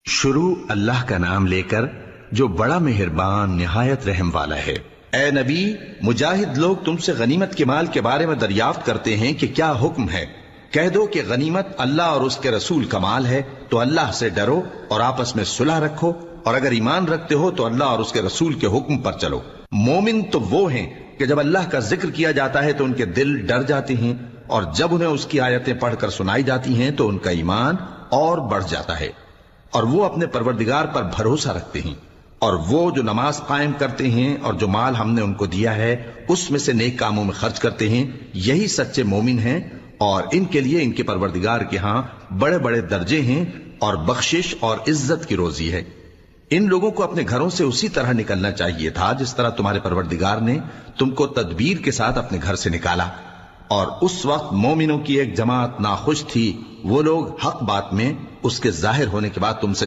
شروع اللہ کا نام لے کر جو بڑا مہربان نہایت رحم والا ہے۔ اے نبی، مجاہد لوگ تم سے غنیمت کے مال کے بارے میں دریافت کرتے ہیں کہ کیا حکم ہے۔ کہہ دو کہ غنیمت اللہ اور اس کے رسول کا مال ہے، تو اللہ سے ڈرو اور آپس میں صلح رکھو، اور اگر ایمان رکھتے ہو تو اللہ اور اس کے رسول کے حکم پر چلو۔ مومن تو وہ ہیں کہ جب اللہ کا ذکر کیا جاتا ہے تو ان کے دل ڈر جاتے ہیں، اور جب انہیں اس کی آیتیں پڑھ کر سنائی جاتی ہیں تو ان کا ایمان اور بڑھ جاتا ہے، اور وہ اپنے پروردگار پر بھروسہ رکھتے ہیں۔ اور وہ جو نماز قائم کرتے ہیں اور جو مال ہم نے ان کو دیا ہے اس میں سے نیک کاموں میں خرچ کرتے ہیں، یہی سچے مومن ہیں، اور ان کے لیے ان کے پروردگار کے ہاں بڑے بڑے درجے ہیں اور بخشش اور عزت کی روزی ہے۔ ان لوگوں کو اپنے گھروں سے اسی طرح نکلنا چاہیے تھا جس طرح تمہارے پروردگار نے تم کو تدبیر کے ساتھ اپنے گھر سے نکالا۔ اور اس وقت مومنوں کی ایک جماعت ناخوش تھی، وہ لوگ حق بات میں اس کے ظاہر ہونے کے بعد تم سے